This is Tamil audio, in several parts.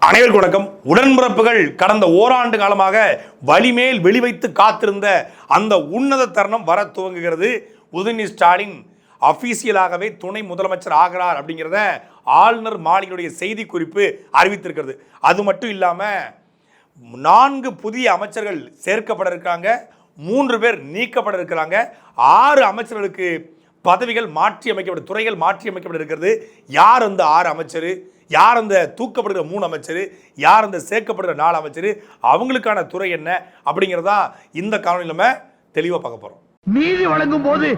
அனைவருக்கும் வணக்கம். உடன்பிறப்புகள் கடந்த ஓராண்டு காலமாக வலிமேல் வெளிவைத்து காத்திருந்த அந்த உன்னத தருணம் வர துவங்குகிறது. உதயநிதி ஸ்டாலின் அபிஷியலாகவே துணை முதலமைச்சர் ஆகிறார் அப்படிங்கிறத ஆளுநர் மாளிகையுடைய செய்தி குறிப்பு அறிவித்திருக்கிறது. அது மட்டும் இல்லாமல் 4 புதிய அமைச்சர்கள் சேர்க்கப்பட இருக்காங்க, 3 பேர் நீக்கப்பட இருக்கிறாங்க, 6 அமைச்சர்களுக்கு பதவிகள் மாற்றி அமைக்கப்பட, துறைகள் மாற்றி அமைக்கப்பட இருக்கிறது. யார் அந்த 6 அமைச்சர், யார் அந்த தூக்கப்படுகிற 3 அமைச்சர், யார் அந்த சேர்க்கப்படுகிற 4 அமைச்சர், அவங்களுக்கான துறை என்ன அப்படிங்கிறதா இந்த காணொலியில் நம்ம தெளிவாக பார்க்க போகிறோம். நீதி வழங்கும் போது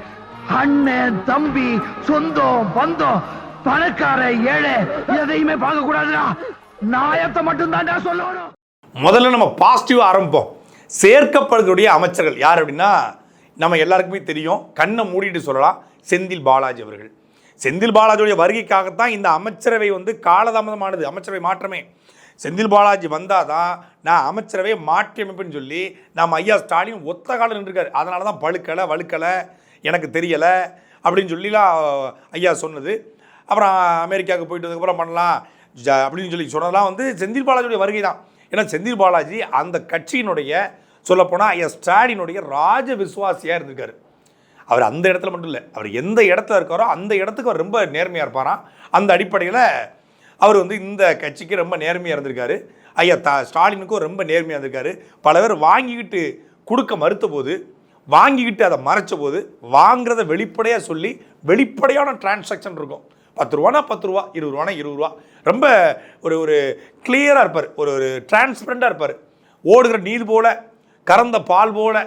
அண்ணன் தம்பி சொந்தம் பந்தம் பணக்கார ஏழை எதையுமே பார்க்க கூடாதுடா, நாயத்தை மட்டும் தான் சொல்லணும். முதல்ல நம்ம பாசிட்டிவா ஆரம்பிப்போம். சேர்க்கப்படுகிற அமைச்சர்கள் யார் அப்படின்னா நம்ம எல்லாருக்குமே தெரியும், கண்ணை மூடிட்டு சொல்லலாம், செந்தில் பாலாஜி அவர்கள். செந்தில் பாலாஜியுடைய வருகைக்காகத்தான் இந்த அமைச்சரவை காலதாமதமானது, அமைச்சரவை மாற்றமே. செந்தில் பாலாஜி வந்தால் தான் நான் அமைச்சரவை மாற்றி அமைப்புன்னு சொல்லி நம்ம ஐயா ஸ்டாலின் ஒத்த காலம் நின்றுருக்காரு. அதனால தான் வழுக்கலை எனக்கு தெரியலை அப்படின்னு சொல்லிலாம் ஐயா சொன்னது. அப்புறம் அமெரிக்காவுக்கு போயிட்டு வந்ததுக்கப்புறம் பண்ணலாம் அப்படின்னு சொல்லி சொன்னதெல்லாம் செந்தில் பாலாஜியுடைய வருகை தான். ஏன்னா செந்தில் பாலாஜி அந்த கட்சியினுடைய சொல்லப்போனால் ஐயா ஸ்டாலினுடைய ராஜ விசுவாசியாக இருந்திருக்காரு. அவர் அந்த இடத்துல மட்டும் இல்லை, அவர் எந்த இடத்துல இருக்காரோ அந்த இடத்துக்கு அவர் ரொம்ப நேர்மையாக இருப்பாராம். அந்த அடிப்படையில் அவர் இந்த கட்சிக்கு ரொம்ப நேர்மையாக இருந்திருக்காரு. ஐயா ஸ்டாலினுக்கும் ரொம்ப நேர்மையாக இருந்திருக்காரு. பல பேர் வாங்கிக்கிட்டு கொடுக்க மறுத்த போது, வாங்கிக்கிட்டு அதை மறைச்ச போது, வாங்குறத வெளிப்படையாக சொல்லி வெளிப்படையான டிரான்சாக்ஷன் இருக்கும். 10 ரூபானா 10 ரூபா, 20 ரூபானா 20 ரூபா, ரொம்ப ஒரு கிளியராக இருப்பார், ஒரு டிரான்ஸ்பரண்டாக இருப்பார். ஓடுகிற நீர் போல, கறந்த பால் போல,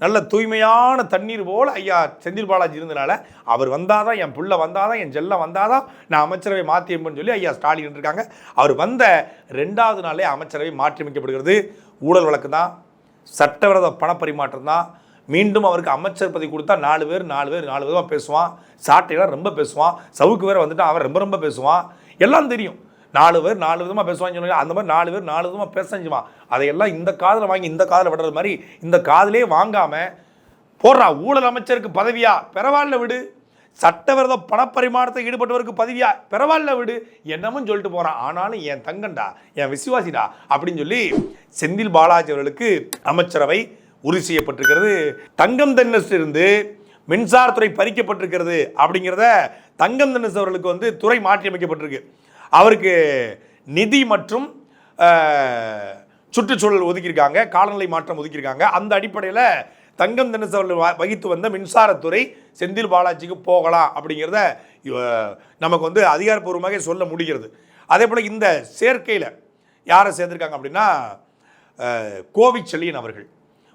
நல்ல தூய்மையான தண்ணீர் போல் ஐயா செந்தில் பாலாஜி இருந்தனால அவர் வந்தால் தான், என் பிள்ளை வந்தால் தான், என் செல்லம் வந்தால் தான் நான் அமைச்சரவை மாற்றியம்பன்னு சொல்லி ஐயா ஸ்டாலின் இருக்காங்க. அவர் வந்த 2வது நாளே அமைச்சரவை மாற்றி அமைக்கப்படுகிறது. ஊழல் வழக்கு தான், சட்டவிரோத பணப்பரிமாற்றம் தான். மீண்டும் அவருக்கு அமைச்சர் பதவி கொடுத்தா 4 பேர் விதமாக பேசுவான், சாட்டையெல்லாம் ரொம்ப பேசுவான், சவுக்கு வேறு வந்துட்டு அவன் ரொம்ப பேசுவான், எல்லாம் தெரியும். 4 பேர் 4 விதமாக பேசுவான்னு சொன்னாங்க. அந்த மாதிரி 4 பேர் 4 விதமாக பேச செஞ்சுவான். அதையெல்லாம் இந்த காதில் வாங்கி இந்த காதில் விடுறது மாதிரி இந்த காதிலே வாங்காமல் போடுறா. ஊழல் அமைச்சருக்கு பதவியா, பரவாயில்ல விடு. சட்டவிரோத பணப்பரிமாற்றத்தை ஈடுபட்டவருக்கு பதவியா, பரவாயில்ல விடு, என்னமும் சொல்லிட்டு போகிறான். ஆனாலும் என் தங்கண்டா, என் விசுவாசிடா அப்படின்னு சொல்லி செந்தில் பாலாஜி அவர்களுக்கு அமைச்சரவை உறுதி செய்யப்பட்டிருக்கிறது. தங்கம் தென்னசிலிருந்து மின்சாரத்துறை பறிக்கப்பட்டிருக்கிறது அப்படிங்கிறத தங்கம் தென்னஸ் அவர்களுக்கு துறை மாற்றி அமைக்கப்பட்டிருக்கு. அவருக்கு நிதி மற்றும் சுற்றுச்சூழல் ஒதுக்கியிருக்காங்க, காலநிலை மாற்றம் ஒதுக்கியிருக்காங்க. அந்த அடிப்படையில் தங்கம் தென்னஸ் அவர்கள் வகித்து வந்த மின்சாரத்துறை செந்தில் பாலாஜிக்கு போகலாம் அப்படிங்கிறத நமக்கு அதிகாரப்பூர்வமாக சொல்ல முடிகிறது. அதே போல் இந்த சேர்க்கையில் யாரை சேர்ந்திருக்காங்க அப்படின்னா கோவிச்செழியன் அவர்கள்.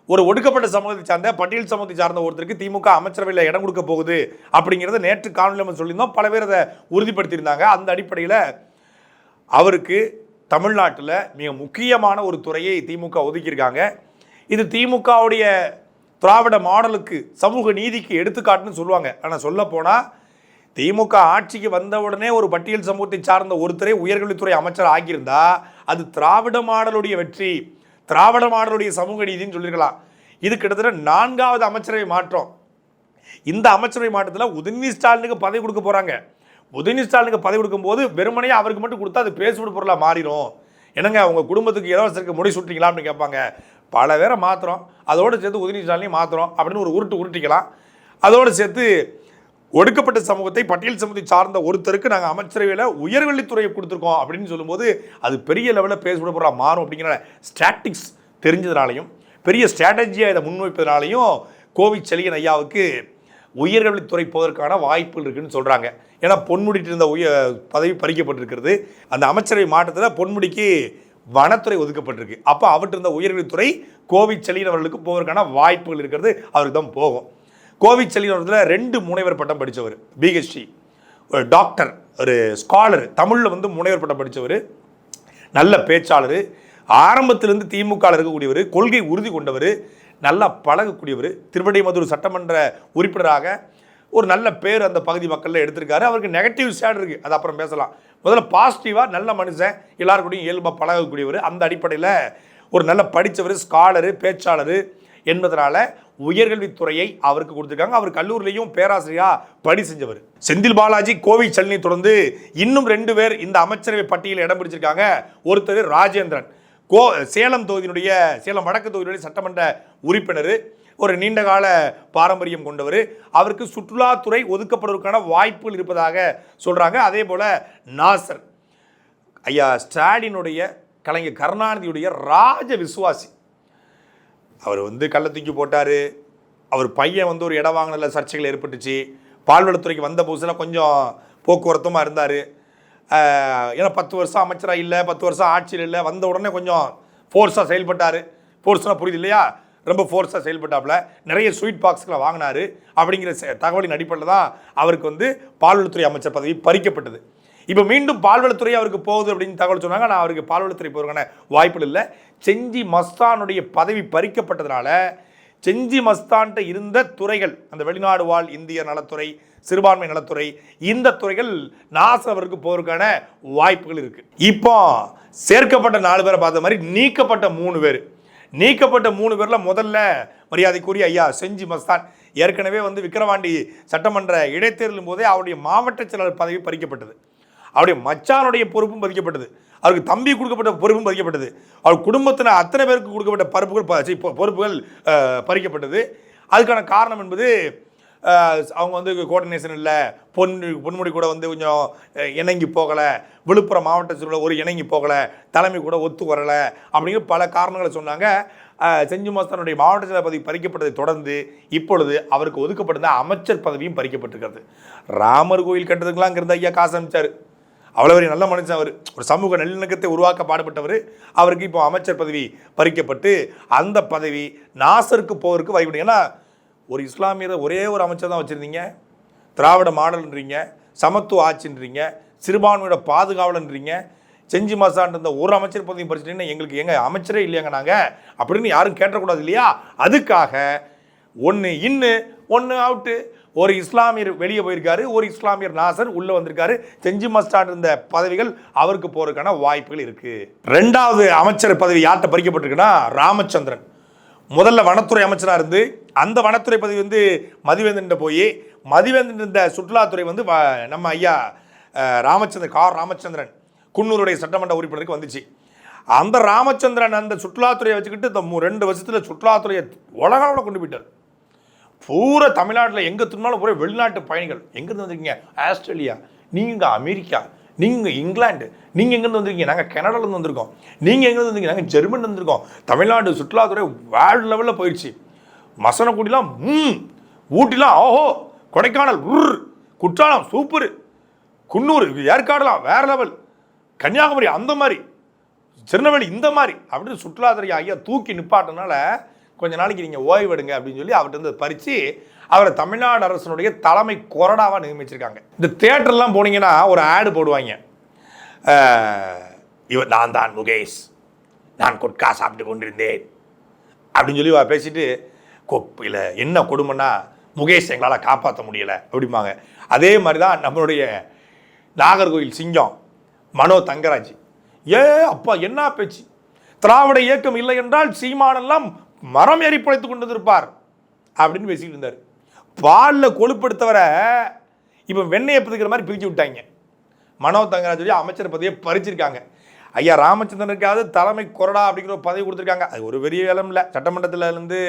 ஒரு ஒடுக்கப்பட்ட சமூகத்தை சார்ந்த, பட்டியல் சமூகத்தை சார்ந்த ஒருத்தருக்கு திமுக அமைச்சரவையில் இடம் கொடுக்க போகுது அப்படிங்கிறத நேற்று காணொலியில் நம்ம சொல்லியிருந்தோம். பல பேர் அதை உறுதிப்படுத்தியிருந்தாங்க. அந்த அடிப்படையில் அவருக்கு தமிழ்நாட்டில் மிக முக்கியமான ஒரு துறையை திமுக ஒதுக்கியிருக்காங்க. இது திமுகவுடைய திராவிட மாடலுக்கு, சமூக நீதிக்கு எடுத்துக்காட்டுன்னு சொல்லுவாங்க. ஆனால் சொல்லப்போனால் திமுக ஆட்சிக்கு வந்தவுடனே ஒரு பட்டியல் சமூகத்தை சார்ந்த ஒருத்தரை உயர்கல்வித்துறை அமைச்சர் ஆகியிருந்தா அது திராவிட மாடலுடைய வெற்றி, திராவிட மாடலுடைய சமூக நீதினு சொல்லியிருக்கலாம். இது கிட்டத்தட்ட 4வது அமைச்சரவை மாற்றம். இந்த அமைச்சரவை மாற்றத்தில் உதயநிதி ஸ்டாலினுக்கு பதவி கொடுக்க போகிறாங்க. உதயநிதி ஸ்டாலினுக்கு பதவி கொடுக்கும்போது வெறுமனையாக அவருக்கு மட்டும் கொடுத்தா அது பேசுபடு பொருளாக மாறிடும். என்னங்க உங்கள் குடும்பத்துக்கு இலவசருக்கு முடி சுட்டிங்களா அப்படின்னு கேட்பாங்க. பல பேரை மாத்திரம், அதோடு சேர்த்து உதயநிதி ஸ்டாலினையும் மாத்திரம் அப்படின்னு ஒரு உருட்டிக்கலாம். அதோடு சேர்த்து ஒடுக்கப்பட்ட சமூகத்தை, பட்டியல் சமூகத்தை சார்ந்த ஒருத்தருக்கு நாங்கள் அமைச்சரவையில் உயர்கல்வித்துறையை கொடுத்துருக்கோம் அப்படின்னு சொல்லும்போது அது பெரிய லெவலில் பேசப்பட பொருளாக மாறும் அப்படிங்கிற ஸ்டாட்டிக்ஸ் தெரிஞ்சதுனாலையும், பெரிய ஸ்ட்ராட்டஜியாக இதை முன்வைப்பதனாலையும் கோவிச்செழியன் ஐயாவுக்கு உயர்கல்வித்துறை போவதற்கான வாய்ப்புகள் இருக்குன்னு சொல்கிறாங்க. ஏன்னா பொன்முடிட்டு இருந்த பதவி பறிக்கப்பட்டிருக்கிறது. அந்த அமைச்சரவை மாற்றத்தில் பொன்முடிக்கு வனத்துறை ஒதுக்கப்பட்டிருக்கு. அப்போ அவர்கிட்ட இருந்த உயர்கல்வித்துறை கோவிச்செழியன் அவர்களுக்கு போவதற்கான வாய்ப்புகள் இருக்கிறது. அவருக்கு தான் போகும். கோவிச்செழியன் அவர்கள் 2 முனைவர் பட்டம் படித்தவர், பிஹெச்டி, ஒரு டாக்டர், ஒரு ஸ்காலர், தமிழில் முனைவர் பட்டம் படித்தவர், நல்ல பேச்சாளர், ஆரம்பத்திலிருந்து திமுக இருக்கக்கூடியவர், கொள்கை உறுதி கொண்டவர், நல்லா பழகக்கூடியவர், திருவிடைமதுர் சட்டமன்ற உறுப்பினராக ஒரு நல்ல பேர் அந்த பகுதி மக்களில் எடுத்திருக்காரு. அவருக்கு நெகட்டிவ் ஷேட் இருக்குது, அது அப்புறம் பேசலாம். முதல்ல பாசிட்டிவாக நல்ல மனுஷன், எல்லாருக்கூடையும் இயல்பாக பழகக்கூடியவர், அந்த அடிப்படையில் ஒரு நல்ல படித்தவர், ஸ்காலரு, பேச்சாளர் என்பதனால உயர்கல்வித்துறையை அவருக்கு கொடுத்துருக்காங்க. அவர் கல்லூரிலையும் பேராசிரியரா பணி செஞ்சவர். செந்தில் பாலாஜி, கோவை செல்லினை தொடர்ந்து இன்னும் 2 பேர் இந்த அமைச்சரவை பட்டியலில் இடம் பிடிச்சிருக்காங்க. ஒருத்தர் ராஜேந்திரன், சேலம் தொகுதியினுடைய, சேலம் வடக்கு தொகுதியினுடைய சட்டமன்ற உறுப்பினர், ஒரு நீண்டகால பாரம்பரியம் கொண்டவர். அவருக்கு சுற்றுலாத்துறை ஒதுக்கப்படுவதற்கான வாய்ப்புகள் இருப்பதாக சொல்றாங்க. அதே போல நாசர், ஐயா ஸ்டாலினுடைய, கலைஞர் கருணாநிதியுடைய ராஜ விசுவாசி. அவர் வந்து கள்ள தூக்கி போட்டார். அவர் பையன் வந்து ஒரு இடம் வாங்கினல சர்ச்சைகள் ஏற்பட்டுச்சு. பால்வளத்துறைக்கு வந்த புதுசில் கொஞ்சம் போக்குவரத்துமாக இருந்தார். ஏன்னா 10 வருஷம் அமைச்சராக இல்லை, 10 வருஷம் ஆட்சியில் இல்லை. வந்த உடனே கொஞ்சம் ஃபோர்ஸாக செயல்பட்டார். ஃபோர்ஸ்னால் புரியுது இல்லையா, ரொம்ப ஃபோர்ஸாக செயல்பட்டாப்புல. நிறைய ஸ்வீட் பாக்ஸ்களை வாங்கினார். அப்படிங்கிற தகவலின் அடிப்படையில் தான் அவருக்கு வந்து பால்வளத்துறை அமைச்சர் பதவி பறிக்கப்பட்டது. இப்போ மீண்டும் பால்வளத்துறை அவருக்கு போகுது அப்படின்னு தகவல் சொன்னாங்க. நான் அவருக்கு பால்வளத்துறை போகிறதுக்கான வாய்ப்புகள் இல்லை. செஞ்சி மஸ்தானுடைய பதவி பறிக்கப்பட்டதுனால செஞ்சி மஸ்தான்கிட்ட இருந்த துறைகள், அந்த வெளிநாடு வாழ் இந்திய நலத்துறை, சிறுபான்மை நலத்துறை, இந்த துறைகள் நாசர் அவருக்கு போகிறதுக்கான வாய்ப்புகள் இருக்குது. இப்போ சேர்க்கப்பட்ட 4 பேரை பார்த்த மாதிரி நீக்கப்பட்ட 3 பேர். நீக்கப்பட்ட 3 பேரில் முதல்ல மரியாதைக்குரிய ஐயா செஞ்சி மஸ்தான். ஏற்கனவே வந்து விக்கிரவாண்டி சட்டமன்ற இடைத்தேர்தலும் போதே அவருடைய மாவட்ட செயலாளர் பதவி பறிக்கப்பட்டது. அவருடைய மச்சானுடைய பொறுப்பும் பதிக்கப்பட்டது. அவருக்கு தம்பி கொடுக்கப்பட்ட பொறுப்பும் பதிக்கப்பட்டது. அவர் குடும்பத்தினர் அத்தனை பேருக்கு கொடுக்கப்பட்ட பொறுப்புகள் பறிக்கப்பட்டது. அதுக்கான காரணம் என்பது அவங்க வந்து கோஆர்டினேஷன் இல்லை, பொன்முடி கூட வந்து கொஞ்சம் இணங்கி போகலை, விழுப்புரம் மாவட்ட செயலர் ஒரு இணங்கி போகலை, தலைமை கூட ஒத்து வரலை அப்படிங்கிற பல காரணங்களை சொன்னாங்க. செஞ்சி மஸ்தானுடைய மாவட்ட செயலர் பதவி பறிக்கப்பட்டதை தொடர்ந்து இப்பொழுது அவருக்கு ஒதுக்கப்பட்டிருந்த அமைச்சர் பதவியும் பறிக்கப்பட்டிருக்கிறது. ராமர் கோயில் கட்டுறதுக்கெல்லாம் இங்கிருந்த ஐயா காசு அமைச்சார். அவ்வளோ பெரிய நல்ல மனுஷன் அவர். ஒரு சமூக நல்லிணக்கத்தை உருவாக்க பாடுபட்டவர். அவருக்கு இப்போ அமைச்சர் பதவி பறிக்கப்பட்டு அந்த பதவி நாசருக்கு போவதற்கு வாய்ப்பு. ஏன்னா ஒரு இஸ்லாமியரை ஒரே ஒரு அமைச்சர் தான் வச்சுருந்தீங்க. திராவிட மாடல்ன்றீங்க, சமத்துவ ஆட்சின்றீங்க, சிறுபான்மையோட பாதுகாவலன்றீங்க. செஞ்சி மஸ்தான் இருந்த ஒரு அமைச்சர் பதவி பறிச்சிட்டிங்கன்னா எங்களுக்கு எங்கள் அமைச்சரே இல்லையாங்க நாங்கள் அப்படின்னு யாரும் கேட்டக்கூடாது இல்லையா? அதுக்காக ஒன்று அவுட்டு. ஒரு இஸ்லாமியர் வெளியே போயிருக்காரு, ஒரு இஸ்லாமியர் நாசர் உள்ளே வந்திருக்காரு. செஞ்சி மஸ்தான் இருந்த பதவிகள் அவருக்கு போகிறதுக்கான வாய்ப்புகள் இருக்குது. 2வது அமைச்சர் பதவி யார்கிட்ட பறிக்கப்பட்டிருக்குன்னா ராமச்சந்திரன். முதல்ல வனத்துறை அமைச்சராக இருந்து அந்த வனத்துறை பதவி வந்து மதிவேந்தன் போய், மதிவேந்தன் இருந்த சுற்றுலாத்துறை வந்து நம்ம ஐயா ராமச்சந்திரன் குன்னூருடைய சட்டமன்ற உறுப்பினருக்கு வந்துச்சு. அந்த ராமச்சந்திரன் அந்த சுற்றுலாத்துறையை வச்சுக்கிட்டு இந்த 2 வருஷத்தில் சுற்றுலாத்துறையை உலகளவில் கொண்டு போயிட்டார். பூரா தமிழ்நாட்டில் எங்கே திரும்பினாலும் பூரா வெளிநாட்டு பயணிகள். எங்கேருந்து வந்திருக்கீங்க? ஆஸ்திரேலியா, நீங்கள் அமெரிக்கா, நீங்கள் இங்கிலாந்து, நீங்கள் எங்கேருந்து வந்திருக்கீங்க? நாங்கள் கனடாலேருந்து வந்திருக்கோம். நீங்கள் எங்கேருந்து வந்திருக்கீங்க? நாங்கள் ஜெர்மன் வந்திருக்கோம். தமிழ்நாடு சுற்றுலாத்துறை வேர்ல்டு லெவலில் போயிடுச்சு. மசனக்குடிலாம் ஊட்டிலாம் ஓஹோ, கொடைக்கானல் குற்றாலம் சூப்பரு, குன்னூர் ஏற்காடுலாம் வேறு லெவல், கன்னியாகுமரி அந்த மாதிரி, திருநெல்வேலி இந்த மாதிரி அப்படின்னு சுற்றுலாத்துறை ஐயா தூக்கி நிப்பாட்டினால கொஞ்ச நாளைக்கு நீங்கள் ஓய்வெடுங்க அப்படின்னு சொல்லி அவர்கிட்ட வந்து பறித்து அவரை தமிழ்நாடு அரசனுடைய தலைமை கொறடாவாக நியமிச்சிருக்காங்க. இந்த தியேட்டர்லாம் போனீங்கன்னா ஒரு ஆடு போடுவாங்க. நான் தான் முகேஷ், நான் குட்கா சாப்பிட்டு கொண்டிருந்தேன் அப்படின்னு சொல்லி பேசிட்டு இல்லை என்ன கொடுமைன்னா முகேஷ் எங்களால் காப்பாற்ற முடியலை அப்படிம்பாங்க. அதே மாதிரி தான் நம்மளுடைய நாகர்கோவில் சிங்கம் மனோ தங்கராஜ். அப்பா என்ன பேச்சு! திராவிட இயக்கம் இல்லை என்றால் சீமானெல்லாம் மரம் ஏறி பிழைத்து கொண்டு இருப்பார் அப்படின்னு பேசிக்கிட்டு இருந்தார். பாலில் கொழுப்படுத்தவரை இப்போ வெண்ணெயை பிரிக்கிற மாதிரி பிரித்து விட்டாங்க. மனோ தங்கராஜ் சொல்லி அமைச்சர் பதவியை பறிச்சிருக்காங்க. ஐயா ராமச்சந்திரனுக்காவது தலைமை கொறடா அப்படிங்கிற ஒரு பதவி கொடுத்துருக்காங்க. அது ஒரு பெரிய வேலை இல்லை. சட்டமன்றத்தில் இருந்து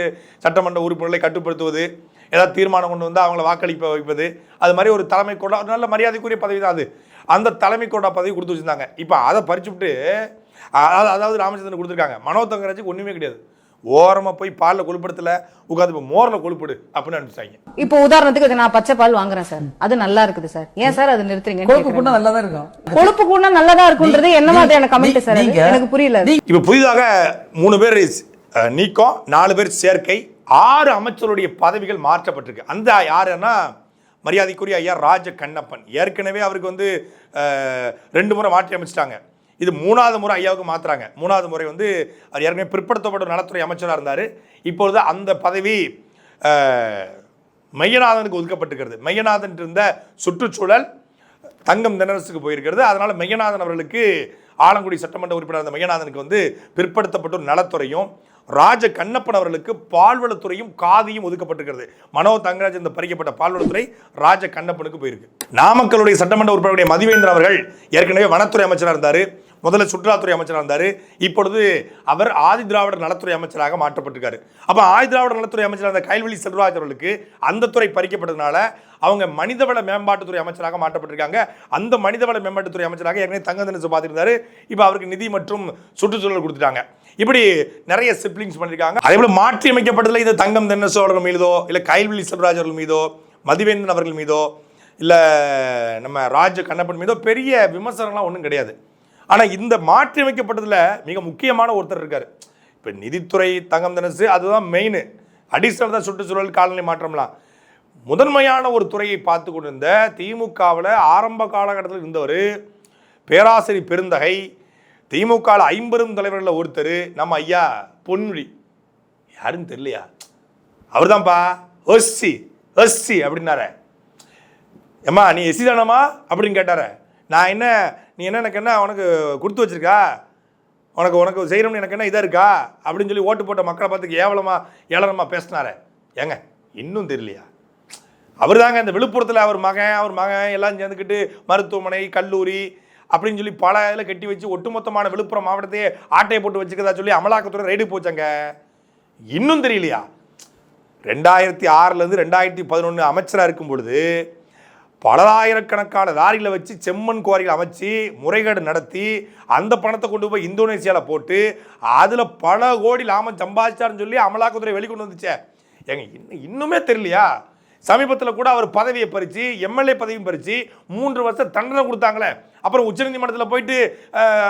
சட்டமன்ற உறுப்பினர்களை கட்டுப்படுத்துவது, ஏதாவது தீர்மானம் கொண்டு வந்து அவங்கள வாக்களிப்ப வைப்பது, அது மாதிரி ஒரு தலைமை கொறடா நல்ல மரியாதைக்குரிய பதவி தான் அது. அந்த தலைமை கொறடா பதவி கொடுத்து வச்சுருந்தாங்க. இப்போ அதை பறிச்சுவிட்டு அதாவது ராமச்சந்திரன் கொடுத்துருக்காங்க. மனோ தங்கராஜுக்கு ஒன்றுமே கிடையாது. ஓரமாக போய் பாலில் கொழுப்படுத்தல உட்காந்து இப்போ மோரில் கொழுப்படு அப்படின்னு அனுப்பிச்சாங்க. இப்போ உதாரணத்துக்கு நான் பச்சை பால் வாங்குறேன் சார், அது நல்லா இருக்குது சார், ஏன் சார் அது நிறுத்துறீங்க? கொழுப்பு கூடா நல்லா தான் இருக்கும். கொழுப்பு கூடா நல்லதா இருக்குன்றது என்ன மாதிரியான கமெண்ட் சார்? எனக்கு புரியல. இப்போ புதிதாக 3 பேர் நீக்கம், 4 பேர் சேர்க்கை, 6 அமைச்சருடைய பதவிகள் மாற்றப்பட்டிருக்கு. அந்த யாருன்னா மரியாதைக்குரிய ஐயா ராஜ கண்ணப்பன். ஏற்கனவே அவருக்கு வந்து 2 முறை மாற்றி அமைச்சிட்டாங்க. இது 3வது முறை ஐயாவுக்கு மாற்றுறாங்க. 3வது முறை வந்து அவர் ஏற்கனவே பிற்படுத்தப்பட்ட நலத்துறை அமைச்சராக இருந்தார். இப்பொழுது அந்த பதவி மையநாதனுக்கு ஒதுக்கப்பட்டிருக்கிறது. மையநாதன் இருந்த சுற்றுச்சூழல் தங்கம் தென்னரசுக்கு போயிருக்கிறது. அதனால் மையநாதன் அவர்களுக்கு, ஆலங்குடி சட்டமன்ற உறுப்பினர் அந்த மையநாதனுக்கு வந்து பிற்படுத்தப்பட்ட ஒரு நலத்துறையும் ராஜ கண்ணப்பன் அவர்களுக்கு பால்வளத்துறையும் காதியும் ஒதுக்கப்பட்டிருக்கிறது. மனோ தங்கராஜ் இந்த பறிக்கப்பட்ட பால்வளத்துறை ராஜ கண்ணப்பனுக்கு போயிருக்கு. நாமக்கலுடைய சட்டமன்ற உறுப்பினருடைய மதிவேந்தர் அவர்கள் ஏற்கனவே வனத்துறை அமைச்சராக இருந்தார், முதல்ல சுற்றுலாத்துறை அமைச்சராக இருந்தார், இப்பொழுது அவர் ஆதி திராவிடர் நலத்துறை அமைச்சராக மாற்றப்பட்டிருக்காரு. அப்போ ஆதி திராவிடர் நலத்துறை அமைச்சராக இருந்த கைல்வெளி செல்வராஜ் அவர்களுக்கு அந்த துறை பறிக்கப்பட்டதுனால அவங்க மனிதவள மேம்பாட்டுத்துறை அமைச்சராக மாற்றப்பட்டிருக்காங்க. அந்த மனிதவள மேம்பாட்டுத்துறை அமைச்சராக ஏற்கனவே தங்கதனசு பார்த்துருந்தாரு, இப்போ அவருக்கு நிதி மற்றும் சுற்றுச்சூழல் கொடுத்துட்டாங்க. இப்படி நிறைய சிப்ளிங்ஸ் பண்ணியிருக்காங்க. அதே போல மாற்றி அமைக்கப்பட்டதில் இது தங்கம் தென்னசு அவர்கள் மீதோ இல்லை கைல்வெளி செல்வராஜ் அவர்கள் மீதோ மதிவேந்தன் அவர்கள் மீதோ இல்லை நம்ம ராஜ கண்ணப்பன் மீதோ பெரிய விமர்சனம்லாம் ஒன்றும் கிடையாது. ஆனால் இந்த மாற்றி அமைக்கப்பட்டதில் மிக முக்கியமான ஒருத்தர் இருக்கார். இப்போ நிதித்துறை தங்கம் தென்னசு அதுதான் மெயின், அடிஷனல் தான் சுற்றுச்சூழல் காலநிலை மாற்றம்லாம். முதன்மையான ஒரு துறையை பார்த்து கொண்டிருந்த திமுகவில் ஆரம்ப காலகட்டத்தில் இருந்தவர் பேராசிரியர் பெருந்தகை, திமுக 50 தலைவர்களில் ஒருத்தர் நம்ம ஐயா பொன்முடி. யாருன்னு தெரியலையா? அவர் தான்ப்பா ஒஸ்சி ஒஸ்சி அப்படின்னார. ஏம்மா நீ எஸ்சி தானம்மா அப்படின்னு கேட்டார. நான் என்ன நீ என்ன எனக்கு என்ன உனக்கு கொடுத்து வச்சிருக்கா, உனக்கு உனக்கு செய்யணும்னு எனக்கு என்ன இதாக இருக்கா அப்படின்னு சொல்லி ஓட்டு போட்ட மக்களை பார்த்து ஏளனமாக பேசினார. ஏங்க இன்னும் தெரியலையா? அவர் தாங்க இந்த விழுப்புரத்தில் அவர் மகன் எல்லாம் சேர்ந்துக்கிட்டு மருத்துவமனை கல்லூரி அப்படின்னு சொல்லி பல இதில் கட்டி வச்சு ஒட்டுமொத்தமான விழுப்புரம் மாவட்டத்தையே ஆட்டையை போட்டு வச்சுக்கிறதா சொல்லி அமலாக்கத்துறை ரைடு போச்சாங்க. இன்னும் தெரியலையா? 2006 2011 அமைச்சராக இருக்கும் பொழுது பலாயிரக்கணக்கான லாரிகளை வச்சு செம்மண் குவாரிகளை அமைச்சு முறைகேடு நடத்தி அந்த பணத்தை கொண்டு போய் இந்தோனேசியாவில் போட்டு அதில் பல கோடி லாபம் சம்பாதிச்சாருன்னு சொல்லி அமலாக்கத்துறை வெளிக்கொண்டு வந்துச்சே. ஏங்க இன்னுமே தெரியலையா? சமீபத்தில் கூட அவர் பதவியை பறித்து எம்எல்ஏ பதவியும் பறித்து 3 வருஷம் தண்டனை கொடுத்தாங்களே, அப்புறம் உச்சநீதிமன்றத்தில் போயிட்டு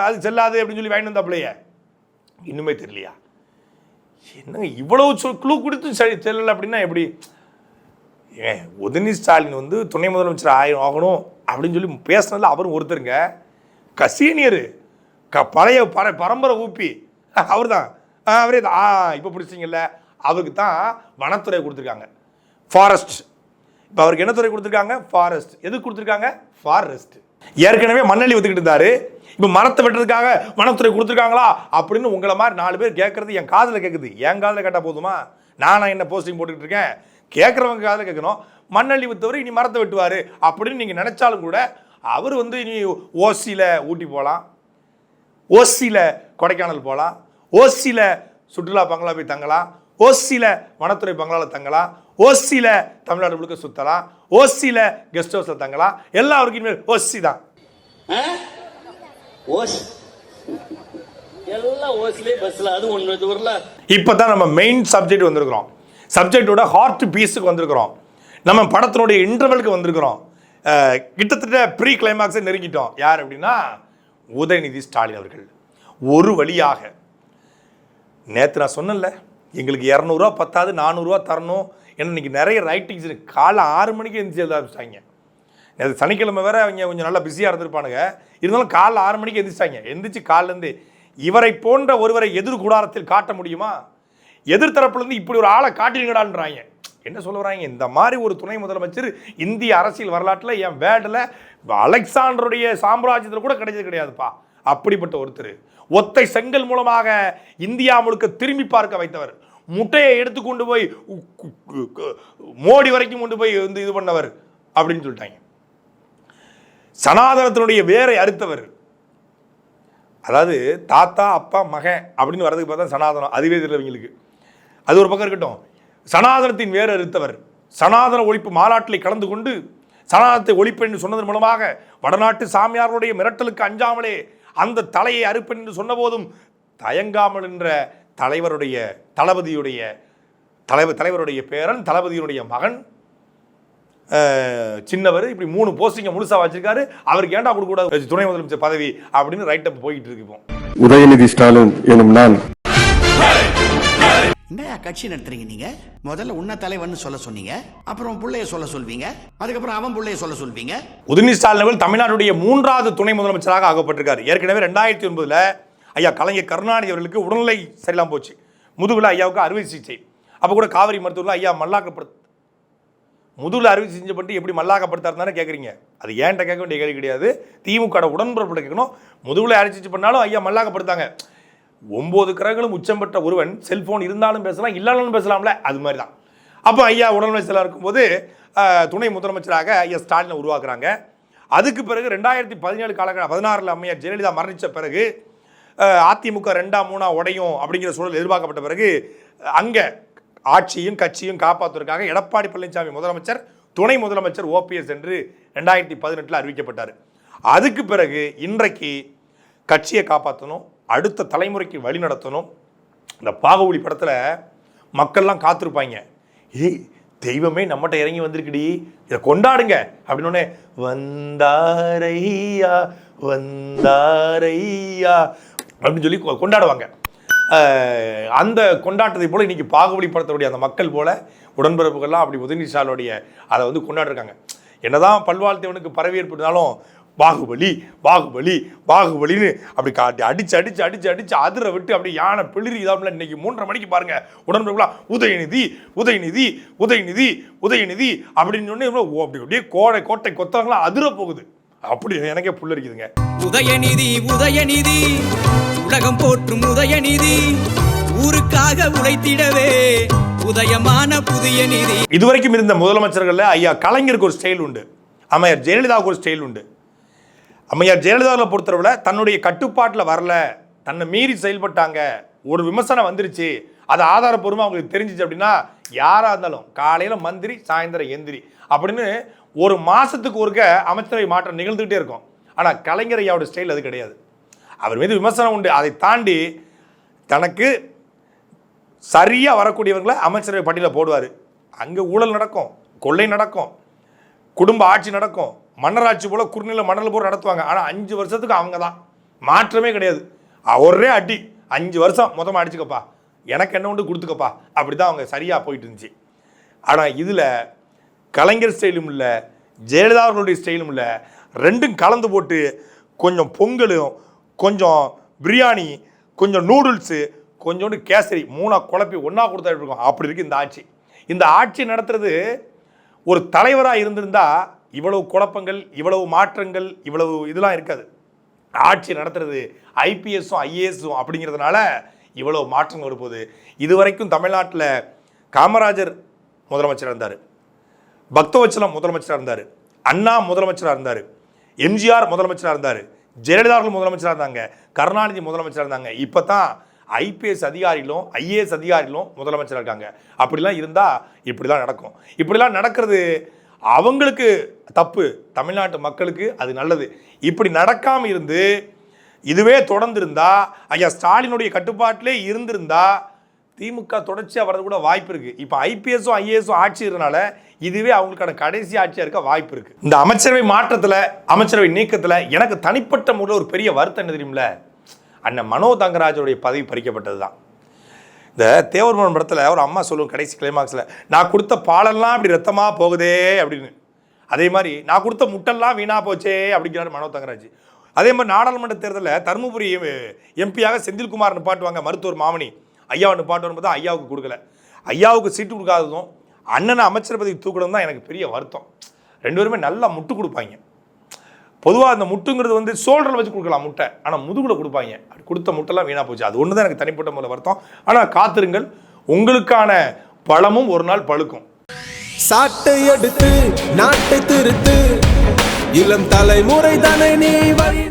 அது செல்லாது அப்படின்னு சொல்லி வாங்கிட்டு வந்தாப்பிள்ளையே. இன்னுமே தெரியலையா? என்னங்க இவ்வளவு குழு கொடுத்து செல்லலை அப்படின்னா எப்படி? ஏன் உதயநிதி ஸ்டாலின் துணை முதலமைச்சர் ஆகணும் அப்படின்னு சொல்லி பேசினதில் அவரும் ஒருத்தருங்க, சீனியரு பழைய பரம்பரை ஊப்பி அவர் தான். அவரே இப்போ பிடிச்சிங்கல்ல, அவருக்கு தான் வனத்துறை கொடுத்துருக்காங்க, ஃபாரஸ்ட். இப்போ அவருக்கு என்ன துறை கொடுத்துருக்காங்க? ஃபாரஸ்ட். எதுக்கு கொடுத்துருக்காங்க? ஃபாரஸ்ட். ஏற்கனவே மண்ணள்ளி வித்துக்கிட்டு இருந்தாரு, இப்போ மரத்தை வெட்டுறதுக்காக வனத்துறை கொடுத்துருக்காங்களா அப்படின்னு உங்களை மாதிரி 4 பேர் கேட்கறது என் காதில் கேட்குது. என் காதில் கேட்டால் போதுமா? நான் என்ன போஸ்டிங் போட்டுக்கிட்டு இருக்கேன், கேட்குறவங்க காதில் கேட்கணும். மண்ணள்ளி வித்தவர் இனி மரத்தை வெட்டுவார் அப்படின்னு நீங்கள் நினச்சாலும் கூட அவர் இனி ஓசியில் ஊட்டி போகலாம், ஓசியில் கொடைக்கானல் போகலாம், ஓசியில் சுற்றுலா பங்களா போய் தங்கலாம், ஓசியில் வனத்துறை பங்களாவில் தங்கலாம், ஓசியில் தமிழ்நாடு முழுக்க சுற்றலாம், ஓசியில் கெஸ்ட் ஹவுஸில் தங்கலாம். எல்லாருக்கும் இனிமேல் ஓசி தான். இப்போ தான் நம்ம மெயின் சப்ஜெக்ட் வந்திருக்கிறோம். சப்ஜெக்டோட ஹார்ட் பீஸுக்கு வந்திருக்கிறோம். நம்ம படத்தினுடைய இன்டர்வலுக்கு வந்திருக்கிறோம். கிட்டத்தட்ட ப்ரீ கிளைமாக்ஸை நெருங்கிட்டோம். யார் அப்படின்னா உதயநிதி ஸ்டாலின் அவர்கள். ஒரு வழியாக நேற்று நான் சொன்னேன்ல, எங்களுக்கு 200 ரூபா பத்தாது 400 ரூபா தரணும். ஏன்னா இன்றைக்கி நிறைய ரைட்டிங்ஸ் காலை 6 மணிக்கு எழுந்திரிச்சு எழுத ஆரம்பிச்சிட்டாங்க. நேற்று சனிக்கிழமை வேறு அவங்க கொஞ்சம் நல்லா பிஸியாக இருந்திருப்பானுங்க. இருந்தாலும் காலைல 6 மணிக்கு எழுந்திரிச்சிட்டாங்க. எந்திரிச்சு காலிலேருந்து இவரை போன்ற ஒருவரை எதிர் கூடாரத்தில் காட்ட முடியுமா? எதிர்த்தரப்புலேருந்து இப்படி ஒரு ஆளை காட்டிடுங்கடான்றாங்க. என்ன சொல்ல வராங்க? இந்த மாதிரி ஒரு துணை முதலமைச்சர் இந்திய அரசியல் வரலாற்றில் என் வேர்டில் அலெக்சாண்டருடைய சாம்ராஜ்யத்தில் கூட கிடைச்சது கிடையாதுப்பா. அப்படிப்பட்ட ஒருத்தர் ஒத்தை செங்கல் மூலமாக இந்தியா முழுக்க திரும்பி பார்க்க வைத்தவர், முட்டையை எடுத்துக்கொண்டு போய் மோடி வரைக்கும் கொண்டு போய் இது பண்ணவர் அப்படின்னு சொல்லிட்டாங்க. சனாதனத்தினுடைய வேரை அறுத்தவர். அதாவது தாத்தா அப்பா மகன் அப்படின்னு வர்றதுக்கு பார்த்தா சனாதனம் அதுவே தெரியலவங்களுக்கு. அது ஒரு பக்கம் இருக்கட்டும். சனாதனத்தின் வேறு அறுத்தவர், சனாதன ஒழிப்பு மாநாட்டில் கலந்து கொண்டு சனாதனத்தை ஒழிப்பு என்று சொன்னதன் மூலமாக வடநாட்டு சாமியார்களுடைய மிரட்டலுக்கு அஞ்சாமலே அந்த தலையை அறுப்பேன் என்று சொன்ன போதும் தயங்காமல் என்ற தலைவருடைய பேரன், தளபதியுடைய மகன், சின்னவர், இப்படி 3 போஸ்டிங்கை முழுசா வச்சிருக்காரு. அவருக்கு ஏண்டா கொடுக்கூடாது துணை முதலமைச்சர் பதவி அப்படின்னு ரைட் அப் போயிட்டு இருக்கு. உதயநிதி ஸ்டாலின் எனும் நான் என்ன கட்சி நடத்துறீங்க நீங்க? முதல்ல உன்ன தலைவன் சொல்ல சொன்னீங்க, அப்புறம் புள்ளைய சொல்ல சொல்வீங்க, அதுக்கப்புறம் அவன் புள்ளைய சொல்ல சொல்வீங்க. உதயநிதி ஸ்டாலின் அவர்கள் தமிழ்நாட்டுடைய 3வது துணை முதலமைச்சராக ஆகப்பட்டிருக்காரு. ஏற்கனவே 2009 ஐயா கலைஞர் கருணாநிதி அவர்களுக்கு உடல்நிலை சரியில்லாம போச்சு. முதுகுல ஐயாவுக்கு அறுவை சிகிச்சை. அப்போ கூட காவிரி மருத்துவர்கள் ஐயா முதுகுல அறுவை சிகிச்சை பண்ணிட்டு எப்படி மல்லாக்கப்படுத்தாருன்னு கேட்குறீங்க. அது ஏன்ட்ட கேட்க வேண்டிய கேள்வி கிடையாது. திமுக உடன்பிறப்பு கேட்கணும். முதுகுல அறுவை சிகிச்சை பண்ணாலும் ஐயா மல்லாக்கப்படுத்தாங்க. 9 கிரகங்களும் உச்சம் பெற்ற ஒருவன் செல்போன் இருந்தாலும் பேசலாம் இல்லாலும் பேசலாம்ல, அது மாதிரி தான். அப்போ ஐயா உடல்நல செயலாளர் இருக்கும்போது துணை முதலமைச்சராக ஐயா ஸ்டாலினை உருவாக்குறாங்க. அதுக்கு பிறகு 2017 காலகட்டம் 16 அம்மையார் ஜெயலலிதா மரணித்த பிறகு அதிமுக 2ஆ 3ஆ உடையும் அப்படிங்கிற சூழல் எதிர்பார்க்கப்பட்ட பிறகு அங்கே ஆட்சியும் கட்சியும் காப்பாற்றுவதற்காக எடப்பாடி பழனிசாமி முதலமைச்சர், துணை முதலமைச்சர் OPS என்று 2018 அறிவிக்கப்பட்டார். அதுக்கு பிறகு இன்றைக்கு கட்சியை காப்பாற்றணும், அடுத்த தலைமுறைக்கு வழி நடத்தணும். இந்த பாகுபலி படத்தில் மக்கள்லாம் காத்திருப்பாங்க, ஏய் தெய்வமே நம்மகிட்ட இறங்கி வந்திருக்குடி, இதை கொண்டாடுங்க அப்படின்னு. வந்தாரையா வந்தாரையா அப்படின்னு சொல்லி கொண்டாடுவாங்க. அந்த கொண்டாட்டத்தை போல இன்னைக்கு பாகுபலி படத்துடைய அந்த மக்கள் போல உடன்பிறப்புகள்லாம் அப்படி உதயநிதிஸ்டாலுடைய அதை வந்து கொண்டாடுறாங்க. என்னதான் பல்வாழ்த்தவனுக்கு பரவேற்பு இருந்தாலும் பாகுபலி பாகுபலி பாகுபலின்னு அப்படி காட்டி அடிச்சு அடிச்சு அடிச்சு அடிச்சு அதிர விட்டு அப்படி யானை பிளிரி இதாமல் இன்னைக்கு 3:30 மணிக்கு பாருங்க உடன்பிறப்புலாம் உதயநிதி உதயநிதி உதயநிதி உதயநிதி அப்படின்னு சொன்னே அப்படி அப்படியே கோட்டை கொத்தவங்களாம் அதிர போகுது. அப்படி எனக்கே புல்லரிக்குதுங்க. உதயநிதி உதயநிதி உலகம் போற்றும் உதயநிதி ஊருக்காக உழைத்திடவே உதயமான புதிய நிதி. இதுவரைக்கும் இருந்த முதலமைச்சர்கள் ஐயா கலைஞருக்கு ஒரு ஸ்டைல் உண்டு, அம்மையார் ஜெயலலிதாவுக்கு ஒரு ஸ்டைல் உண்டு. அம்மையார் ஜெயலலிதாவை பொறுத்தளவில் தன்னுடைய கட்டுப்பாட்டில் வரல, தன்னை மீறி செயல்பட்டாங்க, ஒரு விமர்சனம் வந்துருச்சு, அது ஆதாரப்பூர்வமாக அவங்களுக்கு தெரிஞ்சிச்சு அப்படின்னா யாராக இருந்தாலும் காலையில் மந்திரி சாயந்தரம் எந்திரி அப்படின்னு ஒரு மாதத்துக்கு ஒருக்க அமைச்சரவை மாற்றம் நிகழ்ந்துகிட்டே இருக்கும். ஆனால் கலைஞர் ஐயாவோட ஸ்டைல் அது கிடையாது. அவர் மீது விமர்சனம் உண்டு, அதை தாண்டி தனக்கு சரியாக வரக்கூடியவர்களை அமைச்சரவை பட்டியலில் போடுவார். அங்கே ஊழல் நடக்கும், கொள்ளை நடக்கும், குடும்ப ஆட்சி நடக்கும், மன்னராட்சி போல் குறுநில மணல் போல் நடத்துவாங்க. ஆனால் 5 வருஷத்துக்கு அவங்க தான், மாற்றமே கிடையாது. ஒரே அடி 5 வருஷம் மொத்தமாக அடிச்சுக்கப்பா, எனக்கு என்ன ஒன்று கொடுத்துக்கப்பா, அப்படி தான் அவங்க சரியாக போயிட்டு இருந்துச்சு. ஆனால் இதில் கலைஞர் ஸ்டைலும் இல்லை, ஜெயலலிதா அவர்களுடைய ஸ்டைலும் இல்லை, ரெண்டும் கலந்து போட்டு கொஞ்சம் பொங்கலும் கொஞ்சம் பிரியாணி கொஞ்சம் நூடுல்ஸு கொஞ்சோண்டு கேசரி 3 குழப்பி ஒன்றா கொடுத்தா இருக்கும். அப்படி இருக்குது இந்த ஆட்சி. இந்த ஆட்சி நடத்துறது ஒரு தலைவராக இருந்திருந்தா இவ்வளவு குழப்பங்கள், இவ்வளவு மாற்றங்கள், இவ்வளவு இதெல்லாம் இருக்காது. ஆட்சி நடத்துறது IPSும் IASும் அப்படிங்கிறதுனால இவ்வளவு மாற்றங்கள் வரும்போது, இதுவரைக்கும் தமிழ்நாட்டில் காமராஜர் முதலமைச்சராக இருந்தார், பக்தவச்சலம் முதலமைச்சராக இருந்தார், அண்ணா முதலமைச்சராக இருந்தார், MGR முதலமைச்சராக இருந்தார், ஜெயலலிதா அவர்கள் முதலமைச்சராக இருந்தாங்க, கருணாநிதி முதலமைச்சராக இருந்தாங்க. இப்போ தான் IPS அதிகாரிகளும் IAS அதிகாரிகளும் முதலமைச்சராக இருக்காங்க. அப்படிலாம் இருந்தால் இப்படி தான் நடக்கும். இப்படிலாம் நடக்கிறது அவங்களுக்கு தப்பு, தமிழ்நாட்டு மக்களுக்கு அது நல்லது. இப்படி நடக்காமல் இருந்து இதுவே தொடர்ந்துருந்தா, ஐயா ஸ்டாலினுடைய கட்டுப்பாட்டிலே இருந்திருந்தா திமுக தொடர்ச்சியாக வர்றது கூட வாய்ப்பு இருக்குது. இப்போ IPSும் IASும் ஆட்சி இருக்கிறனால இதுவே அவங்களுக்கான கடைசி ஆட்சியாக இருக்க வாய்ப்பு இருக்குது. இந்த அமைச்சரவை மாற்றத்தில், அமைச்சரவை நீக்கத்தில் எனக்கு தனிப்பட்ட முறையில் ஒரு பெரிய வருத்தம் என்ன தெரியுமில்ல, அண்ணன் மனோ தங்கராஜோடைய பதவி பறிக்கப்பட்டது தான். இந்த தேவர்மன் படத்தில் ஒரு அம்மா சொல்லுவோம் கடைசி கிளைமாக்ஸில், நான் கொடுத்த பாலெல்லாம் இப்படி ரத்தமாக போகுதே அப்படின்னு. அதே மாதிரி நான் கொடுத்த முட்டெல்லாம் வீணாக போச்சே அப்படிங்கிறாரு மனோ தங்கராஜ். அதே மாதிரி நாடாளுமன்ற தேர்தலில் தருமபுரி MP-யாக செந்தில்குமார் நிப்பாட்டுவாங்க, மருத்துவர் மாமணி ஐயாவை நிப்பாட்டு வரும்போது தான் ஐயாவுக்கு கொடுக்கல. ஐயாவுக்கு சீட்டு கொடுக்காததும் அண்ணனை அமைச்சர் பதவி தூக்கணும் தான் எனக்கு பெரிய வருத்தம். 2 பேருமே நல்லா முட்டு கொடுப்பாங்க. பொதுவாக அந்த முட்டுங்கிறது வந்து சோல்டரில் வச்சு கொடுக்கலாம் முட்டை, ஆனால் முதுகுல கொடுப்பாங்க. அப்படி கொடுத்த முட்டைலாம் வீணாக போச்சு. அது ஒன்று தான் எனக்கு தனிப்பட்ட முறையில் வருத்தம். ஆனால் காத்திருங்கள், உங்களுக்கான பழமும் ஒரு நாள் பழுக்கும். சாட்டை எடுத்து நாட்டை திருத்து, இளம் தலைமுறை தானே நீ வழி